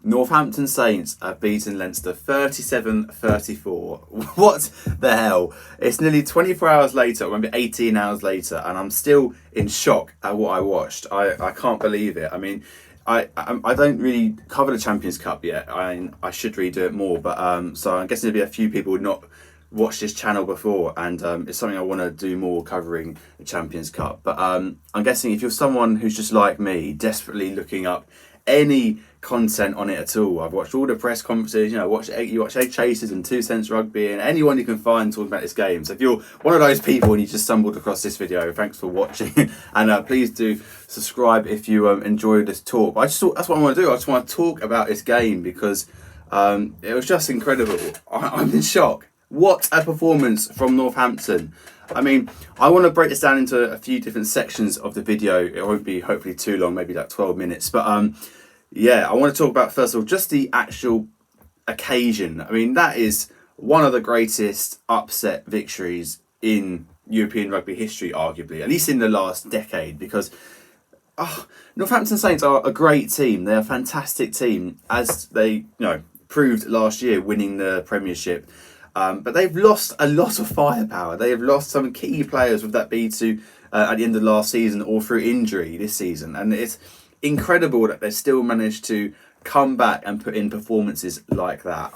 Northampton Saints have beaten Leinster 37-34. What the hell? It's nearly 24 hours later, or maybe 18 hours later, and I'm still in shock at what I watched. I can't believe it. I mean, I don't really cover the Champions Cup yet. I should really do it more, but so I'm guessing there'll be a few people who not watched this channel before, and it's something I want to do more, covering the Champions Cup. But I'm guessing if you're someone who's just like me, desperately looking up any content on it at all, I've watched all the press conferences, you watch Egg Chasers and 2 Cents Rugby and anyone you can find talking about this game. So if you're one of those people and you just stumbled across this video, thanks for watching. And please do subscribe if you enjoyed this talk. But I just thought that's what I want to do. I just want to talk about this game because it was just incredible. I'm in shock. What a performance from Northampton. I mean, I want to break this down into a few different sections of the video. It won't be hopefully too long, maybe like 12 minutes. But yeah, I want to talk about, first of all, just the actual occasion. I mean, that is one of the greatest upset victories in European rugby history, arguably, at least in the last decade, because Northampton Saints are a great team. They're a fantastic team, as they proved last year, winning the Premiership. But they've lost a lot of firepower. They have lost some key players, with that be to at the end of last season or through injury this season. And it's incredible that they still managed to come back and put in performances like that.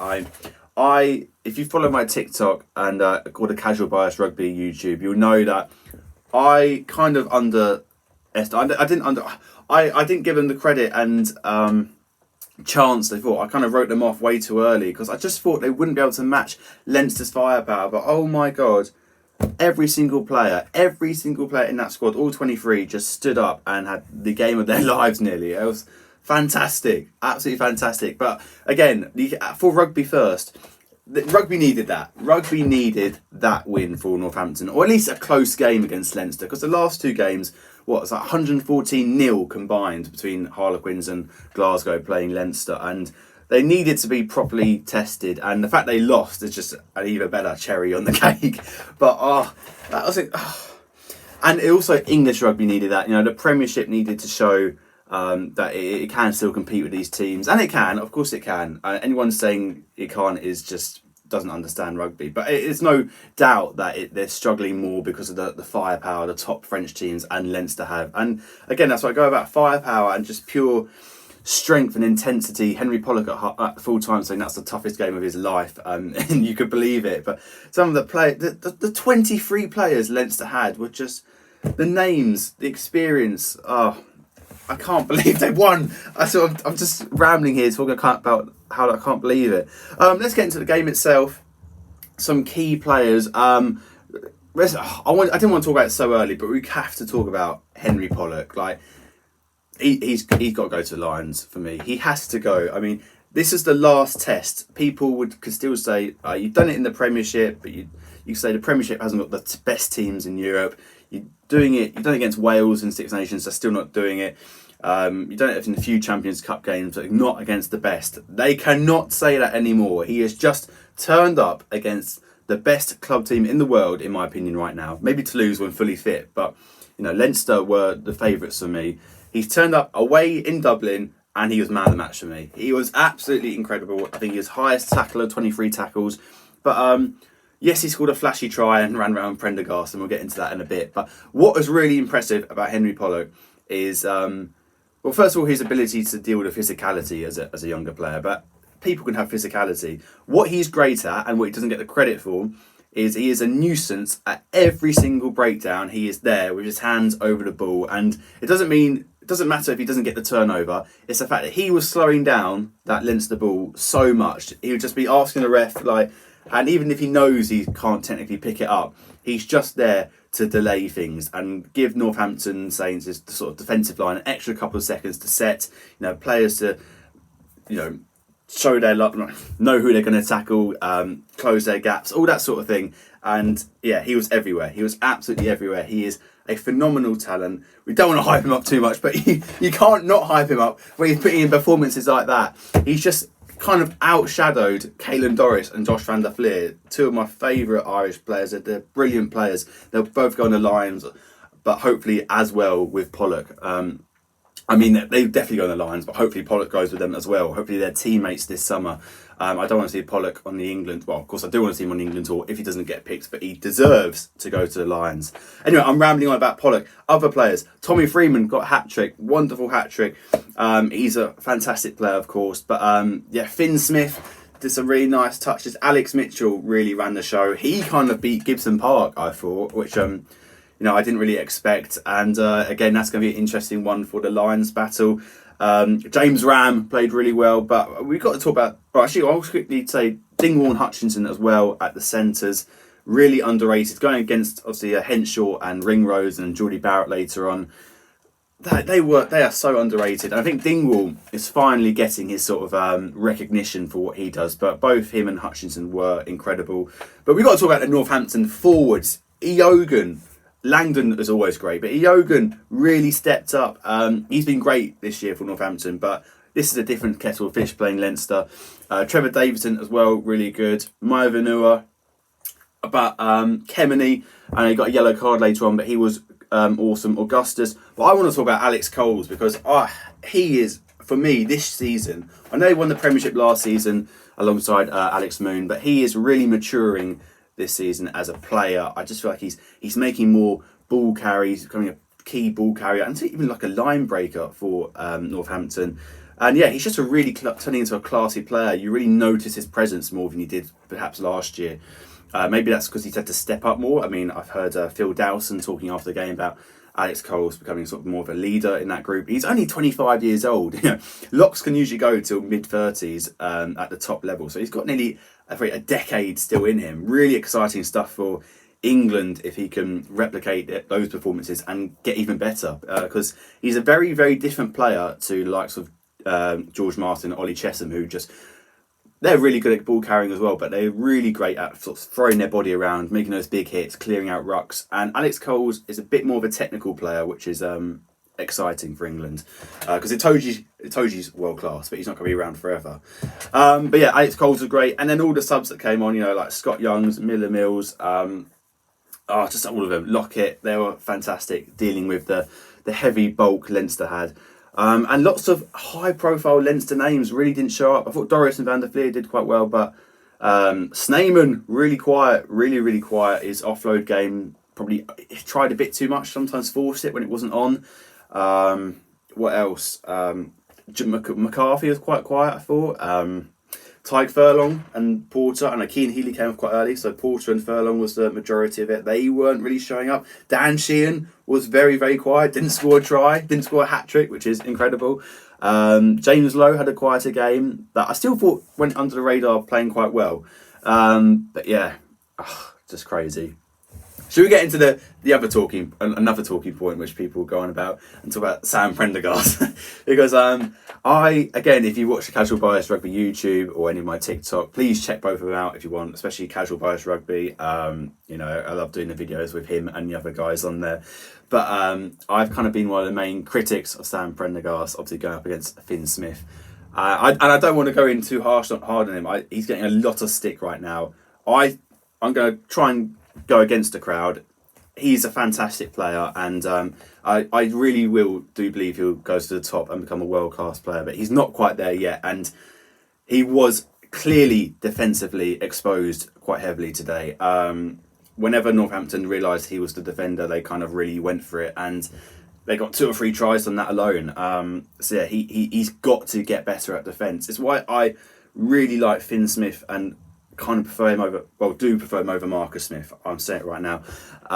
If you follow my TikTok and called a Casual Bias Rugby YouTube, you'll know that I kind of I didn't give them the credit and chance they thought. I kind of wrote them off way too early because I just thought they wouldn't be able to match Leinster's firepower. But oh my God, every single player in that squad, all 23, just stood up and had the game of their lives nearly. It was fantastic, absolutely fantastic. But again, for Rugby First, Rugby needed that. Rugby needed that win for Northampton, or at least a close game against Leinster, because the last two games, it's like 114-0 combined between Harlequins and Glasgow playing Leinster, and they needed to be properly tested. And the fact they lost is just an even better cherry on the cake. But that was it. And also English rugby needed that. The Premiership needed to show that it can still compete with these teams, and it can. Of course, it can. Anyone saying it can't is just doesn't understand rugby. But it's no doubt that they're struggling more because of the firepower the top French teams and Leinster have. And again, that's what I go about, firepower and just pure strength and intensity. Henry Pollock at full time saying that's the toughest game of his life, and you could believe it. But some of the the 23 players Leinster had were just the names, the experience. I can't believe they won. I'm just rambling here talking about how I can't believe it. Let's get into the game itself. Some key players. I didn't want to talk about it so early, but we have to talk about Henry Pollock. Like he's got to go to the Lions for me. He has to go. I mean, this is the last test. People could still say you've done it in the Premiership, but you say the Premiership hasn't got the best teams in Europe. You've done it against Wales and Six Nations, they're still not doing it. You've done it in a few Champions Cup games, but not against the best. They cannot say that anymore. He has just turned up against the best club team in the world, in my opinion, right now. Maybe Toulouse when fully fit, but Leinster were the favourites for me. He's turned up away in Dublin, and he was man of the match for me. He was absolutely incredible. I think he was highest tackler, 23 tackles. But yes, he scored a flashy try and ran around Prendergast, and we'll get into that in a bit. But what was really impressive about Henry Pollock is, first of all, his ability to deal with physicality as a younger player. But people can have physicality. What he's great at, and what he doesn't get the credit for, is he is a nuisance at every single breakdown. He is there with his hands over the ball, and it doesn't matter if he doesn't get the turnover. It's the fact that he was slowing down that Leinster ball so much. He would just be asking the ref, and even if he knows he can't technically pick it up, he's just there to delay things and give Northampton Saints the sort of defensive line an extra couple of seconds to set, players to, show their luck, know who they're going to tackle, close their gaps, all that sort of thing. And yeah, he was everywhere. He was absolutely everywhere. He is a phenomenal talent. We don't want to hype him up too much, but you can't not hype him up when he's putting in performances like that. He's just kind of outshadowed Caelan Doris and Josh van der Fleer, two of my favourite Irish players. They're brilliant players. They'll both go on the Lions, but hopefully as well with Pollock. I mean, they definitely go on the Lions, but hopefully Pollock goes with them as well. Hopefully they're teammates this summer. I don't want to see Pollock on the England. Well, of course, I do want to see him on the England tour if he doesn't get picked, but he deserves to go to the Lions. Anyway, I'm rambling on about Pollock. Other players. Tommy Freeman got a hat-trick. Wonderful hat-trick. He's a fantastic player, of course. But yeah, Finn Smith did some really nice touches. Alex Mitchell really ran the show. He kind of beat Gibson Park, I thought, which I didn't really expect. And again, that's going to be an interesting one for the Lions battle. James Ram played really well, but we've got to talk about... Well, actually, I'll quickly say Dingwall and Hutchinson as well at the centres. Really underrated. Going against, obviously, Henshaw and Ringrose and Geordie Barrett later on. They are so underrated. I think Dingwall is finally getting his sort of recognition for what he does, but both him and Hutchinson were incredible. But we've got to talk about the Northampton forwards. Eogan... Langdon is always great, but Eogan really stepped up. He's been great this year for Northampton, but this is a different kettle of fish playing Leinster. Trevor Davison as well, really good. Maya Vanua, but Kemeny, and he got a yellow card later on, but he was awesome. Augustus. But I want to talk about Alex Coles because he is, for me, this season. I know he won the Premiership last season alongside Alex Moon, but he is really maturing this season as a player. I just feel like he's making more ball carries, becoming a key ball carrier, and even like a line breaker for Northampton. And yeah, he's just turning into a classy player. You really notice his presence more than you did perhaps last year. Maybe that's because he's had to step up more. I mean, I've heard Phil Dowson talking after the game about Alex Coles becoming sort of more of a leader in that group. He's only 25 years old. Locks can usually go till mid-30s at the top level. So he's got nearly a decade still in him. Really exciting stuff for England if he can replicate those performances and get even better. Because he's a very, very different player to the likes of George Martin, Ollie Chesham, who just... They're really good at ball carrying as well, but they're really great at sort of throwing their body around, making those big hits, clearing out rucks. And Alex Coles is a bit more of a technical player, which is exciting for England. Because Itoji's world class, but he's not going to be around forever. But yeah, Alex Coles was great. And then all the subs that came on, like Scott Youngs, Miller Mills, just all of them. Lockett, they were fantastic dealing with the heavy bulk Leinster had. And lots of high-profile Leinster names really didn't show up. I thought Doris and Van der Fleer did quite well, but Sneijman, really quiet, really quiet. His offload game, probably tried a bit too much, sometimes forced it when it wasn't on. What else? McCarthy was quite quiet, I thought. Tyke Furlong and Porter, and Keane Healy came off quite early, so Porter and Furlong was the majority of it. They weren't really showing up. Dan Sheehan was very, very quiet, didn't score a try, didn't score a hat-trick, which is incredible. James Lowe had a quieter game that I still thought went under the radar playing quite well. But yeah, just crazy. Should we get into another talking point which people go on about and talk about Sam Prendergast? Because again, if you watch the Casual Bias Rugby YouTube or any of my TikTok, please check both of them out if you want, especially Casual Bias Rugby. I love doing the videos with him and the other guys on there. But I've kind of been one of the main critics of Sam Prendergast, obviously going up against Finn Smith. I don't want to go in too hard on him. He's getting a lot of stick right now. I'm going to try and go against the crowd. He's a fantastic player, and I really do believe he'll go to the top and become a world-class player, but he's not quite there yet, and he was clearly defensively exposed quite heavily today. Whenever Northampton realised he was the defender, they kind of really went for it, and they got 2 or 3 tries on that alone. So yeah, he's got to get better at defence. It's why I really like Finn Smith and kind of prefer him over Marcus Smith. I'm saying it right now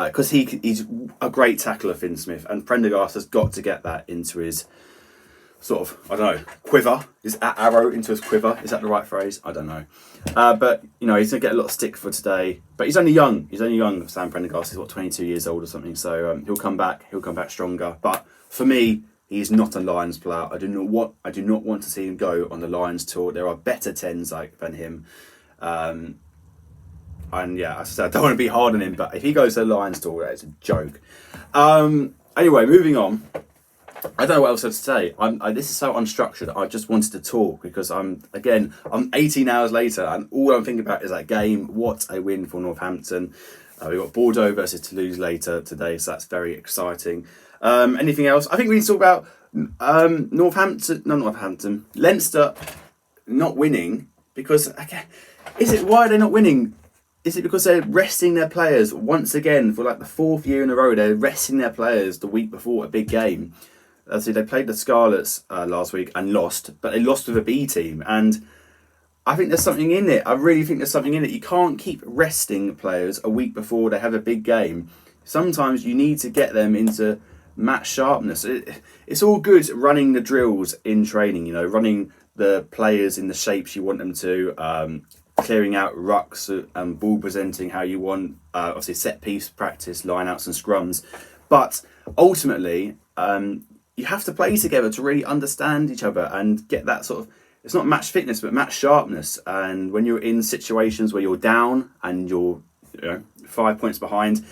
because he's a great tackler, Finn Smith, and Prendergast has got to get that into his sort of, quiver, his arrow into his quiver. Is that the right phrase? I don't know. But he's going to get a lot of stick for today. But he's only young. Sam Prendergast is 22 years old or something. So he'll come back stronger. But for me, he's not a Lions player. I do not want to see him go on the Lions tour. There are better 10s than him. And yeah, as I said, I don't want to be hard on him, but if he goes to the Lions tour, it's a joke. Anyway, moving on. I don't know what else to say. This is so unstructured. I just wanted to talk because I'm 18 hours later, and all I'm thinking about is that game. What a win for Northampton. We've got Bordeaux versus Toulouse later today, so that's very exciting. Anything else? I think we need to talk about Leinster not winning because why are they not winning? Is it because they're resting their players once again for like the fourth year in a row? They're resting their players the week before a big game. So they played the Scarlets last week and lost, but they lost with a B team. And I think there's something in it. I really think there's something in it. You can't keep resting players a week before they have a big game. Sometimes you need to get them into match sharpness. It's all good running the drills in training, running the players in the shapes you want them to, clearing out rucks and ball presenting how you want, obviously set piece practice, line-outs and scrums. But ultimately, you have to play together to really understand each other and get that sort of, it's not match fitness, but match sharpness. And when you're in situations where you're down and you're 5 points behind,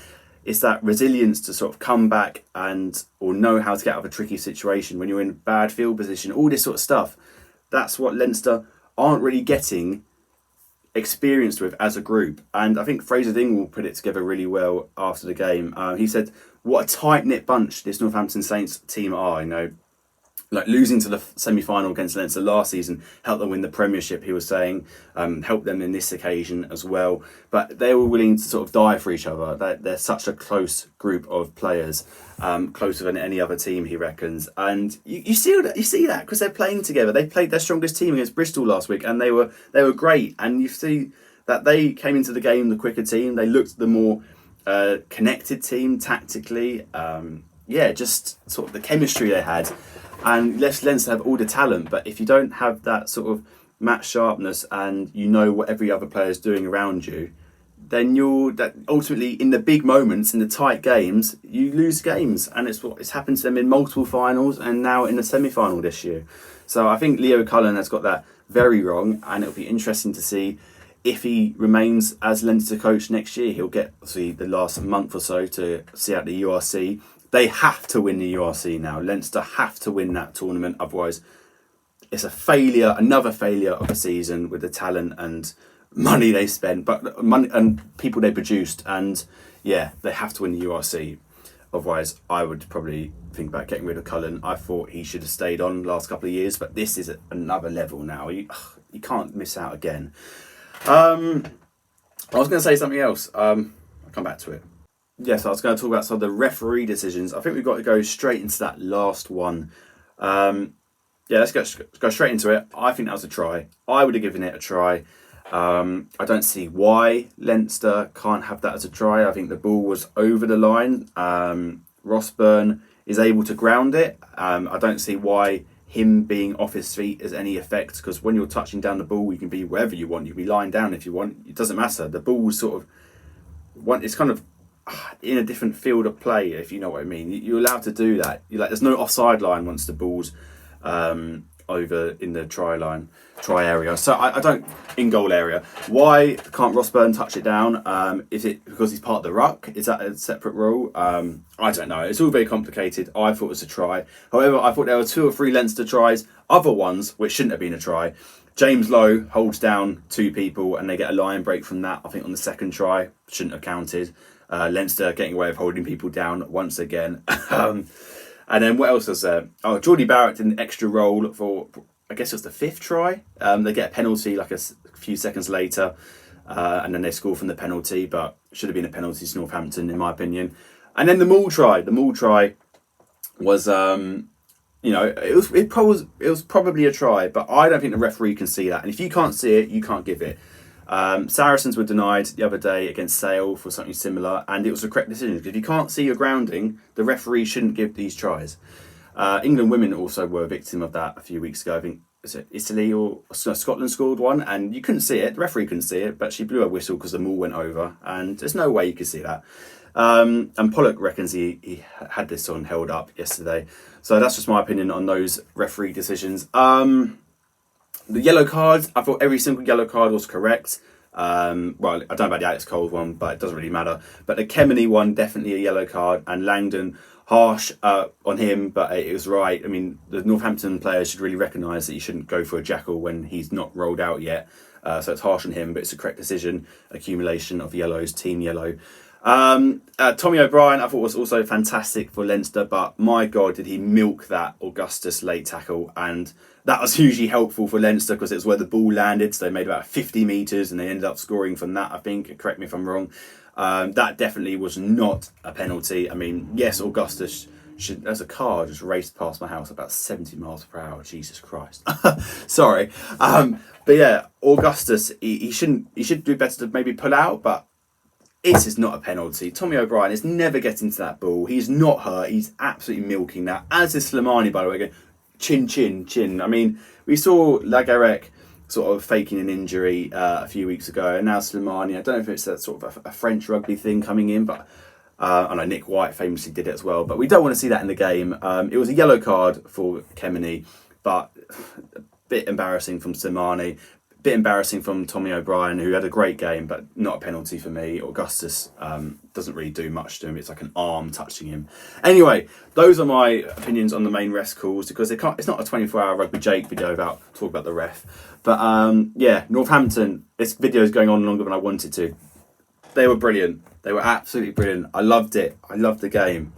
it's that resilience to sort of come back or know how to get out of a tricky situation when you're in bad field position, all this sort of stuff. That's what Leinster aren't really getting experienced with as a group. And I think Fraser Dingwall put it together really well after the game. He said, what a tight-knit bunch this Northampton Saints team are, like losing to the semi-final against Leinster last season helped them win the Premiership, he was saying, helped them in this occasion as well. But they were willing to sort of die for each other. They're such a close group of players, closer than any other team, he reckons. And you see that because they're playing together. They played their strongest team against Bristol last week, and they were great. And you see that they came into the game the quicker team. They looked the more connected team tactically. Just sort of the chemistry they had. And Leinster have all the talent, but if you don't have that sort of match sharpness and you know what every other player is doing around you, then ultimately in the big moments, in the tight games, you lose games. And it's happened to them in multiple finals and now in the semi-final this year. So I think Leo Cullen has got that very wrong, and it'll be interesting to see if he remains as Leinster coach next year. He'll get the last month or so to see out the URC. They have to win the URC now. Leinster have to win that tournament. Otherwise, it's another failure of a season with the talent and money they spent, but money and people they produced. And they have to win the URC. Otherwise, I would probably think about getting rid of Cullen. I thought he should have stayed on the last couple of years, but this is another level now. You can't miss out again. I was going to say something else. I'll come back to it. Yes, I was going to talk about some of the referee decisions. I think we've got to go straight into that last one. Let's go straight into it. I think that was a try. I would have given it a try. I don't see why Leinster can't have that as a try. I think the ball was over the line. Rossburn is able to ground it. I don't see why him being off his feet has any effect, because when you're touching down the ball, you can be wherever you want. You can be lying down if you want. It doesn't matter. The ball's it's kind of in a different field of play, if you know what I mean. You're allowed to do that. There's no offside line once the ball's over in the try area. So I don't, in goal area. Why can't Rossburn touch it down? Is it because he's part of the ruck? Is that a separate rule? I don't know. It's all very complicated. I thought it was a try. However, I thought there were 2 or 3 Leinster tries, other ones which shouldn't have been a try. James Lowe holds down 2 people and they get a line break from that. I think on the second try, shouldn't have counted. Leinster getting away with holding people down once again. And then what else was there? Oh, Geordie Barrett did an extra roll for, I guess it was the 5th try. They get a penalty like a few seconds later, and then they score from the penalty, but should have been a penalty to Northampton in my opinion. And then the Maul try. The Maul try was, it was probably a try, but I don't think the referee can see that. And if you can't see it, you can't give it. Saracens were denied the other day against Sale for something similar, and it was the correct decision, because if you can't see your grounding, the referee shouldn't give these tries. England women also were a victim of that a few weeks ago. I think, is it Italy or Scotland scored one, and you couldn't see it, the referee couldn't see it, but she blew a whistle because the maul went over, and there's no way you could see that. And Pollock reckons he had this on held up yesterday. So that's just my opinion on those referee decisions. The yellow cards, I thought every single yellow card was correct. I don't know about the Alex Cole one, but it doesn't really matter. But the Kemeny one, definitely a yellow card. And Langdon, harsh on him, but it was right. I mean, the Northampton players should really recognise that you shouldn't go for a jackal when he's not rolled out yet. So it's harsh on him, but it's a correct decision. Accumulation of yellows, team yellow. Tommy O'Brien, I thought was also fantastic for Leinster, but my God, did he milk that Augustus late tackle, and that was hugely helpful for Leinster because it's where the ball landed, so they made about 50 metres and they ended up scoring from that, I think. Correct me if I'm wrong. That definitely was not a penalty. I mean, yes, Augustus should, as a car just raced past my house about 70 miles per hour. Jesus Christ. Sorry. But yeah, Augustus, he should do better to maybe pull out, but it is not a penalty. Tommy O'Brien is never getting to that ball. He's not hurt. He's absolutely milking that. As is Slimani, by the way, again. Chin, chin, chin. I mean, we saw Lagarek sort of faking an injury a few weeks ago, and now Slimani. I don't know if it's a sort of a French rugby thing coming in, but I know Nick White famously did it as well. But we don't want to see that in the game. It was a yellow card for Kemeny, but a bit embarrassing from Slimani. Bit embarrassing from Tommy O'Brien, who had a great game, but not a penalty for me. Augustus doesn't really do much to him. It's like an arm touching him. Anyway, those are my opinions on the main ref calls, because it's not a 24-hour Rugby Jake video about talk about the ref. But yeah, Northampton, this video is going on longer than I wanted to. They were brilliant. They were absolutely brilliant. I loved it. I loved the game.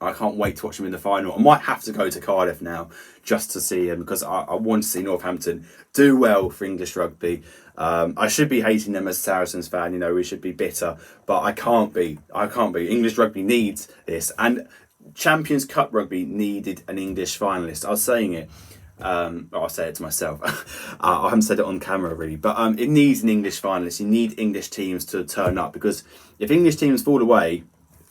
I can't wait to watch them in the final. I might have to go to Cardiff now just to see them, because I want to see Northampton do well for English rugby. I should be hating them as a Saracens fan, we should be bitter, but I can't be. English rugby needs this, and Champions Cup rugby needed an English finalist. I was saying it. I'll say it to myself. I haven't said it on camera really, but it needs an English finalist. You need English teams to turn up, because if English teams fall away,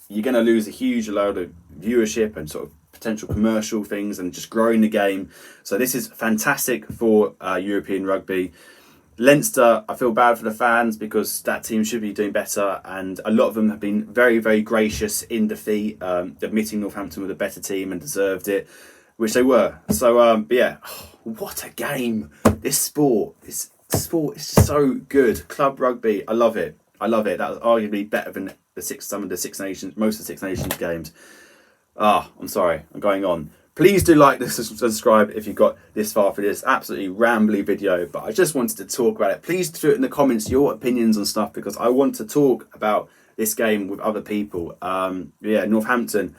you're going to lose a huge load of viewership and sort of potential commercial things and just growing the game. So this is fantastic for European rugby. Leinster, I feel bad for the fans because that team should be doing better, and a lot of them have been very, very gracious in defeat, admitting Northampton were the better team and deserved it, which they were. So, but yeah, what a game. This sport is just so good. Club rugby, I love it. That was arguably better than some of the Six Nations, most of the Six Nations games. I'm sorry, I'm going on. Please do like this, subscribe if you got this far for this absolutely rambly video, but I just wanted to talk about it. Please do it in the comments, your opinions on stuff, because I want to talk about this game with other people. Yeah, Northampton,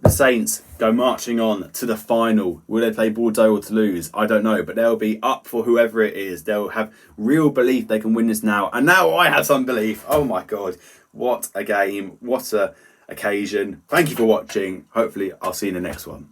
the Saints go marching on to the final. Will they play Bordeaux or Toulouse? I don't know, but they'll be up for whoever it is. They'll have real belief they can win this now. And now I have some belief. Oh my God, what a game. What a occasion. Thank you for watching. Hopefully I'll see you in the next one.